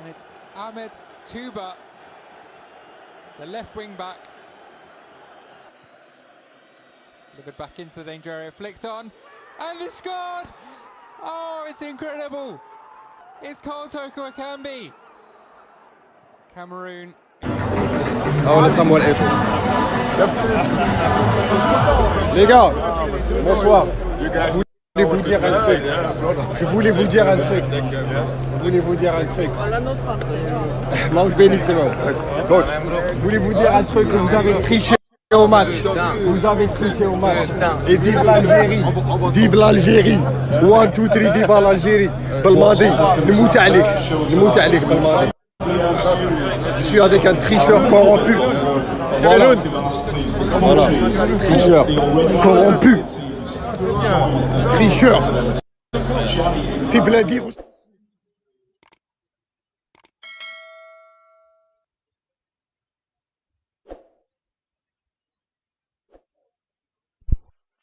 And it's Ahmed Touba, the left wing back. Delivered back into the danger area, flicked on, and they scored! Oh, it's incredible! It's Cole Toko Ekambi. Cameroon. Ah, on laisse à moi et tout. Les gars, bonsoir. Je voulais vous dire un truc. Je voulais vous dire un truc. Non, je bénis, c'est bon. Coach, je voulais vous dire un truc que vous avez triché au match. Vous avez triché au match. Et vive l'Algérie. Vive l'Algérie. 1, 2, 3, vive l'Algérie. Belmadi. نموت عليك Belmadi. Je suis avec un tricheur corrompu. Voilà. Tricheur corrompu. Tricheur. في بلادي.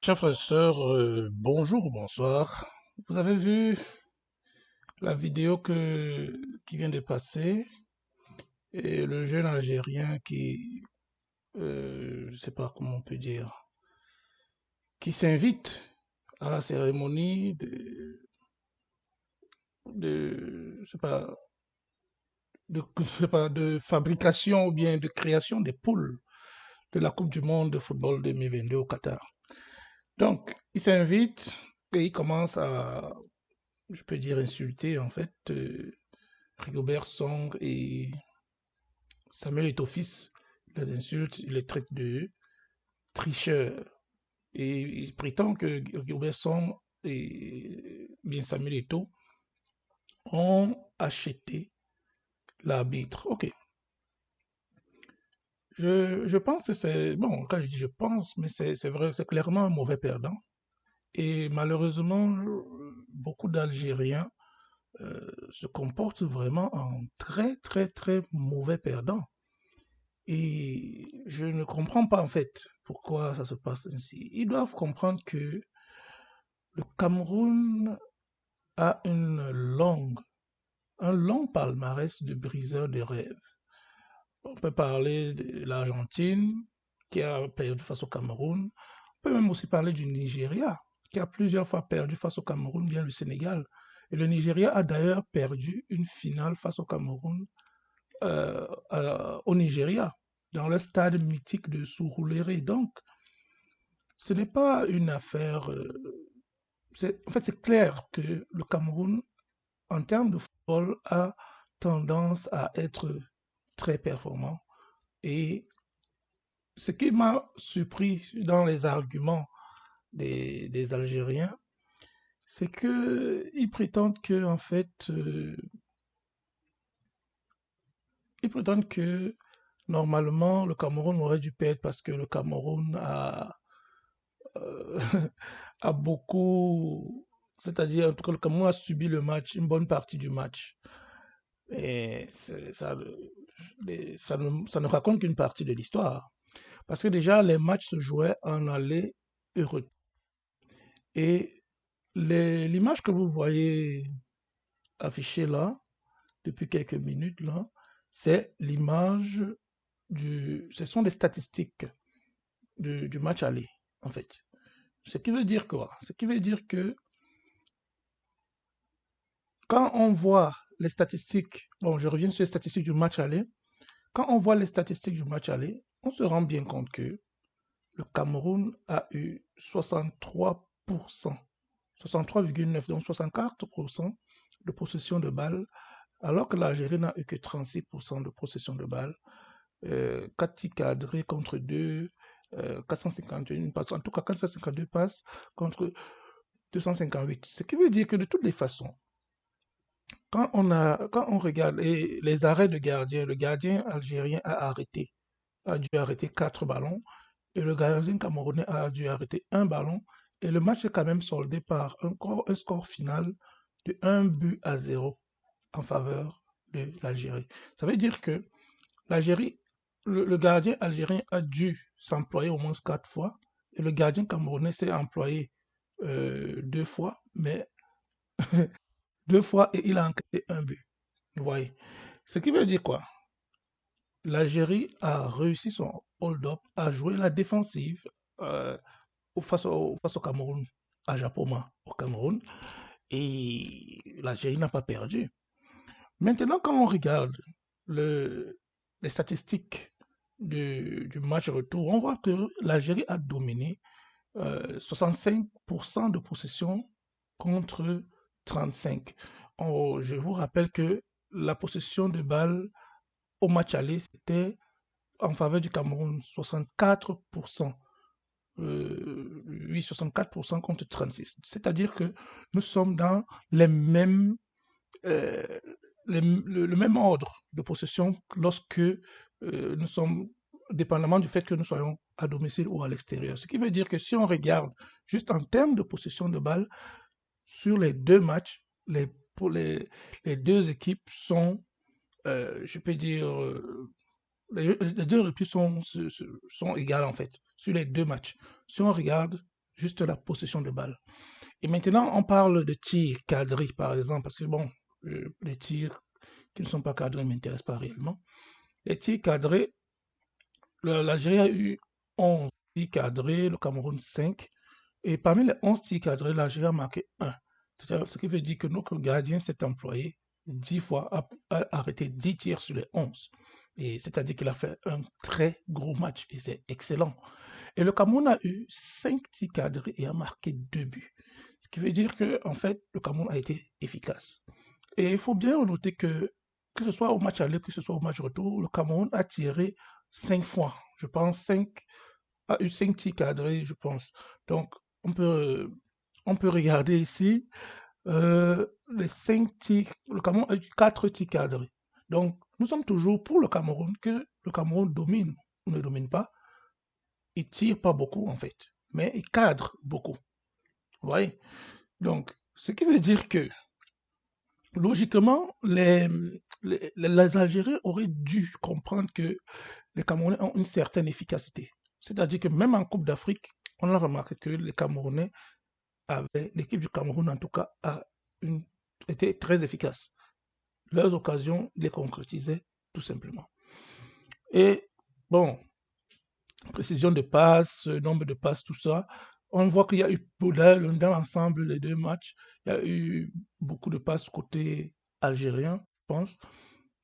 Chers frères et sœurs, bonjour ou bonsoir. Vous avez vu la vidéo qui vient de passer et le jeune Algérien qui, je ne sais pas comment on peut dire, qui s'invite à la cérémonie je sais pas, de fabrication ou bien de création des poules de la Coupe du Monde de football 2022 au Qatar. Donc, il s'invite et il commence à, je peux dire, insulter en fait Rigobert Song et Samuel Eto'o-Fils. Il les insulte, il les traite de tricheurs. Et il prétend que Rigobert Song et bien Samuel Eto'o ont acheté l'arbitre. Ok. Je pense que c'est, bon, quand je dis je pense, mais c'est vrai, c'est clairement un mauvais perdant. Et malheureusement, beaucoup d'Algériens se comportent vraiment en très, très, très mauvais perdant. Et je ne comprends pas en fait pourquoi ça se passe ainsi. Ils doivent comprendre que le Cameroun a un long palmarès de briseurs de rêves. On peut parler de l'Argentine qui a perdu face au Cameroun. On peut même aussi parler du Nigeria qui a plusieurs fois perdu face au Cameroun, bien le Sénégal. Et le Nigeria a d'ailleurs perdu une finale face au Cameroun au Nigeria, dans le stade mythique de Surulere. Donc, ce n'est pas une affaire... en fait, c'est clair que le Cameroun, en termes de football, a tendance à être très performant. Et ce qui m'a surpris dans les arguments des Algériens, c'est qu'ils prétendent que, en fait, ils prétendent que normalement le Cameroun aurait dû perdre parce que le Cameroun euh, a beaucoup, c'est-à-dire en tout cas le Cameroun a subi le match, une bonne partie du match. Et ça ne raconte qu'une partie de l'histoire. Parce que déjà, les matchs se jouaient en aller et retour. Et l'image que vous voyez affichée là, depuis quelques minutes là, c'est l'image ce sont les statistiques du match aller, en fait. Ce qui veut dire quoi? Ce qui veut dire que quand on voit les statistiques, bon, je reviens sur les statistiques du match aller, quand on voit les statistiques du match aller, on se rend bien compte que le Cameroun a eu 63%, 63,9, donc 64% de possession de balles, alors que l'Algérie n'a eu que 36% de possession de balles. 4 tirs cadrés contre 2, 451 passes, en tout cas 452 passes contre 258. Ce qui veut dire que de toutes les façons, quand on regarde les arrêts de gardien, le gardien algérien a dû arrêter 4 ballons, et le gardien camerounais a dû arrêter 1 ballon, et le match est quand même soldé par un score final de 1-0 en faveur de l'Algérie. Ça veut dire que l'Algérie, le gardien algérien a dû s'employer au moins 4 fois, et le gardien camerounais s'est employé 2 fois, mais 2 fois, et il a encaissé 1 but. Vous voyez. Ce qui veut dire quoi? L'Algérie a réussi son hold-up à jouer la défensive euh, face au Cameroun, à Japoma, au Cameroun, et l'Algérie n'a pas perdu. Maintenant, quand on regarde le, les statistiques du match retour, on voit que l'Algérie a dominé 65% de possession contre 35. Je vous rappelle que la possession de balle au match aller, c'était en faveur du Cameroun, 64%. Oui, 64% contre 36. C'est-à-dire que nous sommes dans les mêmes, euh, le même ordre de possession lorsque nous sommes, dépendamment du fait que nous soyons à domicile ou à l'extérieur. Ce qui veut dire que si on regarde juste en termes de possession de balle, sur les deux matchs, pour les deux équipes sont, je peux dire, les deux équipes sont égales en fait, sur les deux matchs. Si on regarde juste la possession de balle. Et maintenant, on parle de tirs cadrés, par exemple, parce que bon, les tirs qui ne sont pas cadrés ne m'intéressent pas réellement. Les tirs cadrés, l'Algérie a eu 11 tirs cadrés, le Cameroun 5. Et parmi les 11 tirs cadrés, l'Algérie a marqué 1. Ce qui veut dire que notre gardien s'est employé 10 fois, a arrêté 10 tirs sur les 11. Et c'est-à-dire qu'il a fait un très gros match et c'est excellent. Et le Cameroun a eu 5 tirs cadrés et a marqué 2 buts. Ce qui veut dire que, en fait, le Cameroun a été efficace. Et il faut bien noter que ce soit au match aller, que ce soit au match retour, le Cameroun a tiré 5 fois. Je pense 5 a eu 5 tirs cadrés, je pense. Donc, on peut, on peut regarder ici les 5 tirs. Le Cameroun a eu 4 tirs cadrés. Donc, nous sommes toujours pour le Cameroun, que le Cameroun domine ou ne domine pas. Il tire pas beaucoup, en fait, mais il cadre beaucoup. Vous voyez? Donc, ce qui veut dire que, logiquement, les Algériens auraient dû comprendre que les Camerounais ont une certaine efficacité. C'est-à-dire que même en Coupe d'Afrique, on a remarqué que les Camerounais l'équipe du Cameroun en tout cas était très efficace. Leurs occasions les concrétisaient tout simplement. Et bon, précision de passes, nombre de passes, tout ça, on voit qu'il y a eu dans l'ensemble des deux matchs, il y a eu beaucoup de passes côté algérien, je pense.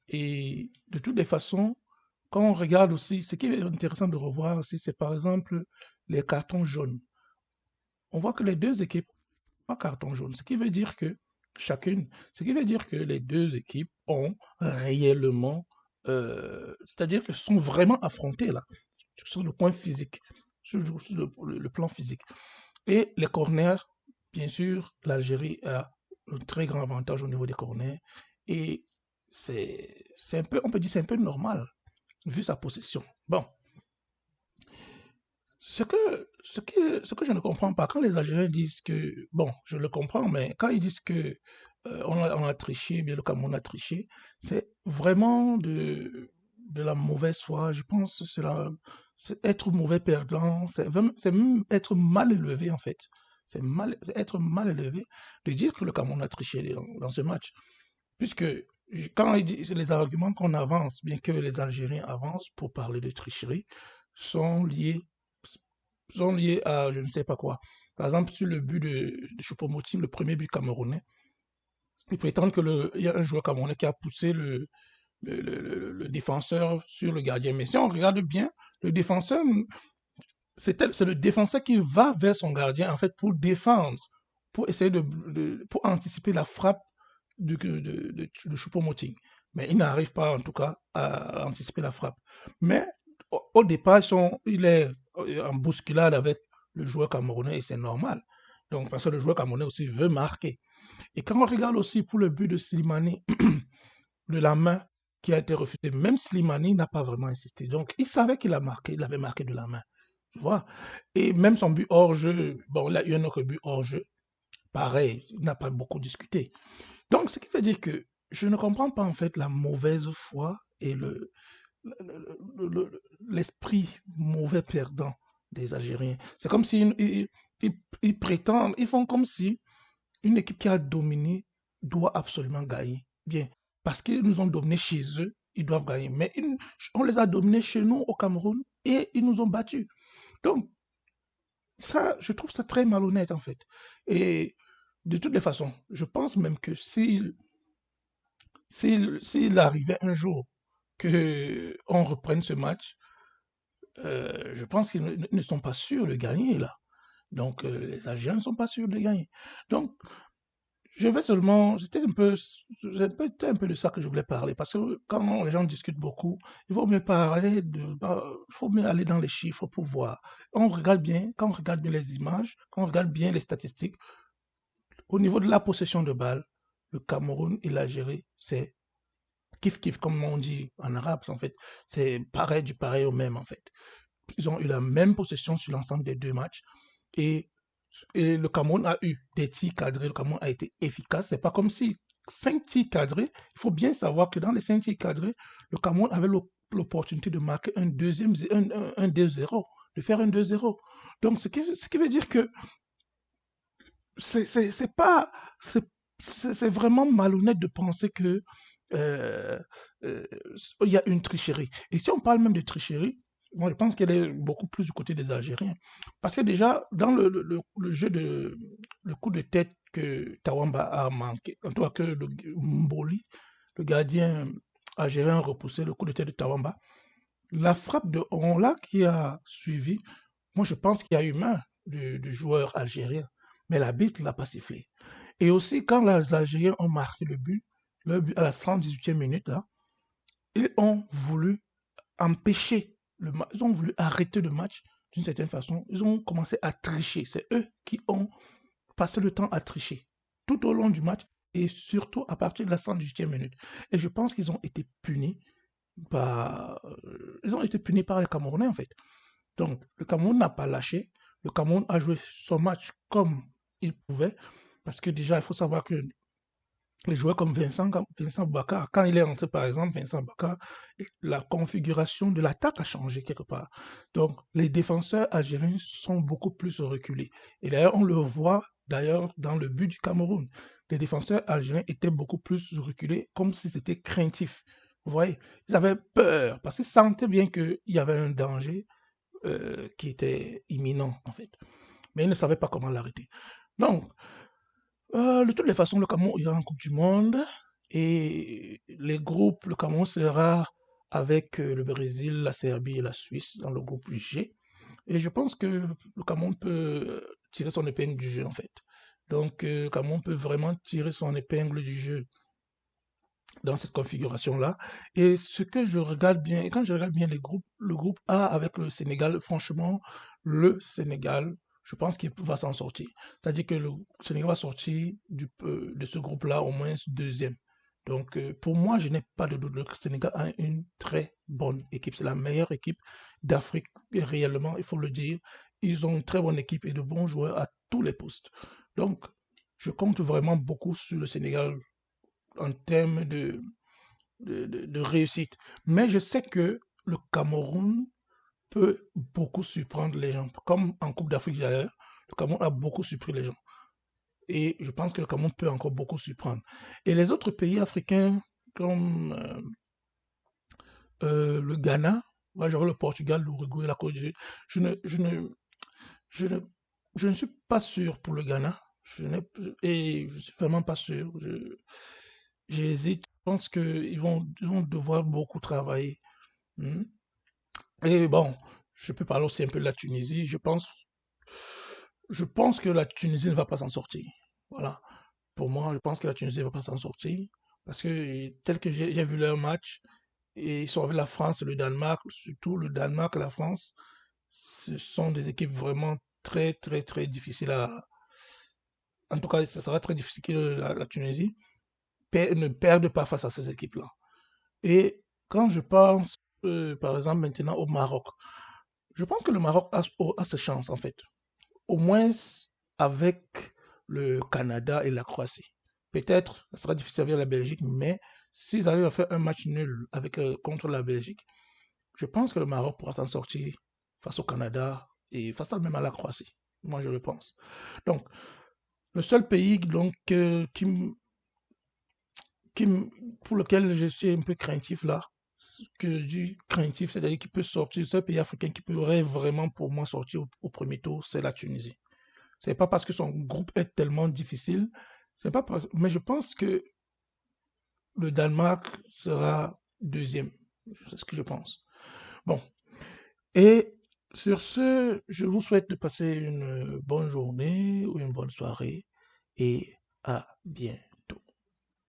Et de toutes les façons, quand on regarde aussi, ce qui est intéressant de revoir aussi, c'est par exemple les cartons jaunes. On voit que les deux équipes pas carton jaune, ce qui veut dire que ce qui veut dire que les deux équipes ont réellement, c'est-à-dire qu'elles sont vraiment affrontées là, sur le point physique, sur le plan physique. Et les corners, bien sûr, l'Algérie a un très grand avantage au niveau des corners et c'est un peu, on peut dire c'est un peu normal vu sa possession. Bon, ce que je ne comprends pas, quand les Algériens disent que, bon, je le comprends, mais quand ils disent que on a triché, bien le Cameroun a triché, c'est vraiment de la mauvaise foi. Je pense que c'est être mauvais perdant, c'est même être mal élevé en fait. C'est être mal élevé de dire que le Cameroun a triché dans ce match. Puisque quand ils disent les arguments qu'on avance, bien que les Algériens avancent pour parler de tricherie, sont liés sont liés à je ne sais pas quoi. Par exemple, sur le but de Choupo-Moting, le premier but camerounais, ils prétendent il y a un joueur camerounais qui a poussé le défenseur sur le gardien. Mais si on regarde bien, le défenseur, c'est le défenseur qui va vers son gardien en fait pour défendre, pour essayer pour anticiper la frappe de Choupo-Moting. Mais il n'arrive pas en tout cas à anticiper la frappe. Mais au départ, il est en bousculade avec le joueur camerounais et c'est normal. Donc, parce que le joueur camerounais aussi veut marquer. Et quand on regarde aussi pour le but de Slimani, de la main qui a été refusée, même Slimani n'a pas vraiment insisté. Donc, il savait qu'il avait marqué de la main. Tu vois? Et même son but hors jeu, bon, il a eu un autre but hors jeu. Pareil, il n'a pas beaucoup discuté. Donc, ce qui veut dire que je ne comprends pas en fait la mauvaise foi et l'esprit mauvais perdant des Algériens. C'est comme si ils prétendent, ils font comme si une équipe qui a dominé doit absolument gagner. Bien, parce qu'ils nous ont dominés chez eux, ils doivent gagner. Mais on les a dominés chez nous au Cameroun et ils nous ont battus. Donc, ça, je trouve ça très malhonnête en fait. Et de toutes les façons, je pense même que s'il arrivait un jour que on reprenne ce match, je pense qu'ils ne sont pas sûrs de gagner là. Donc, les Algériens ne sont pas sûrs de gagner. Donc, je vais seulement, c'était un peu de ça que je voulais parler, parce que quand les gens discutent beaucoup, il vaut mieux parler il faut mieux aller dans les chiffres pour voir. Quand on regarde bien les images, quand on regarde bien les statistiques, au niveau de la possession de balles, le Cameroun et l'Algérie, c'est kiff-kiff, comme on dit en arabe, en fait. C'est pareil du pareil au même, en fait. Ils ont eu la même possession sur l'ensemble des deux matchs. Et, et le Cameroun a eu des tirs cadrés. Le Cameroun a été efficace. C'est pas comme si 5 tirs cadrés. Il faut bien savoir que dans les 5 tirs cadrés, le Cameroun avait l'opportunité de marquer un 2-0, de faire un 2-0. Donc, ce qui veut dire que c'est pas, c'est vraiment malhonnête de penser que euh, euh, il y a une tricherie. Et si on parle même de tricherie, moi je pense qu'elle est beaucoup plus du côté des Algériens. Parce que déjà, dans le jeu le coup de tête que Tawamba a manqué, en tout cas que Mboli, le gardien algérien a repoussé le coup de tête de Tawamba, la frappe de Onla qui a suivi, moi je pense qu'il y a eu main du joueur algérien, mais l'arbitre ne l'a pas sifflé. Et aussi, quand les Algériens ont marqué le but à la 118e minute, là, ils ont voulu empêcher le match, ils ont voulu arrêter le match d'une certaine façon. Ils ont commencé à tricher. C'est eux qui ont passé le temps à tricher tout au long du match et surtout à partir de la 118e minute. Et je pense qu'ils ont été punis ils ont été punis par les Camerounais en fait. Donc, le Cameroun n'a pas lâché. Le Cameroun a joué son match comme il pouvait. Parce que déjà, il faut savoir que les joueurs comme Vincent Baka, quand il est rentré par exemple, Vincent Baka, la configuration de l'attaque a changé quelque part. Donc, les défenseurs algériens sont beaucoup plus reculés. Et d'ailleurs, on le voit d'ailleurs dans le but du Cameroun. Les défenseurs algériens étaient beaucoup plus reculés, comme si c'était craintif. Vous voyez, ils avaient peur parce qu'ils sentaient bien qu'il y avait un danger qui était imminent en fait. Mais ils ne savaient pas comment l'arrêter. Donc, de toutes les façons, le Cameroun ira en Coupe du Monde et le Cameroun sera avec le Brésil, la Serbie et la Suisse dans le groupe G. Et je pense que le Cameroun peut tirer son épingle du jeu en fait. Donc, le Cameroun peut vraiment tirer son épingle du jeu dans cette configuration-là. Et ce que je regarde bien, et quand je regarde bien le groupe A avec le Sénégal, franchement, le Sénégal, je pense qu'il va s'en sortir. C'est-à-dire que le Sénégal va sortir de ce groupe-là au moins deuxième. Donc, pour moi, je n'ai pas de doute. Le Sénégal a une très bonne équipe. C'est la meilleure équipe d'Afrique, réellement, il faut le dire. Ils ont une très bonne équipe et de bons joueurs à tous les postes. Donc, je compte vraiment beaucoup sur le Sénégal en termes de réussite. Mais je sais que le Cameroun peut beaucoup surprendre les gens. Comme en Coupe d'Afrique d'ailleurs, le Cameroun a beaucoup surpris les gens. Et je pense que le Cameroun peut encore beaucoup surprendre. Et les autres pays africains, comme le Ghana, genre le Portugal, l'Uruguay, la Côte d'Ivoire, je ne, je, ne, je, ne, je ne suis pas sûr pour le Ghana. Et je suis vraiment pas sûr. J'hésite. Je pense ils vont devoir beaucoup travailler. Hmm. Et bon, je peux parler aussi un peu de la Tunisie. Je pense que la Tunisie ne va pas s'en sortir. Voilà. Pour moi, je pense que la Tunisie ne va pas s'en sortir. Parce que tel que j'ai vu leur match, et ils sont avec la France et le Danemark, surtout le Danemark et la France, ce sont des équipes vraiment très, très, très difficiles à. En tout cas, ce sera très difficile que la Tunisie ne perde pas face à ces équipes-là. Et quand je pense, par exemple, maintenant au Maroc, je pense que le Maroc a ses chances, en fait. Au moins avec le Canada et la Croatie. Peut-être, ça sera difficile avec la Belgique, mais s'ils arrivent à faire un match nul contre la Belgique, je pense que le Maroc pourra s'en sortir face au Canada et face même à la Croatie. Moi, je le pense. Donc, le seul pays donc, pour lequel je suis un peu craintif là, que je dis craintif, c'est-à-dire qui peut sortir, ce pays africain qui pourrait vraiment pour moi sortir au premier tour, c'est la Tunisie. C'est pas parce que son groupe est tellement difficile, mais je pense que le Danemark sera deuxième. C'est ce que je pense. Bon. Et sur ce, je vous souhaite de passer une bonne journée ou une bonne soirée et à bientôt.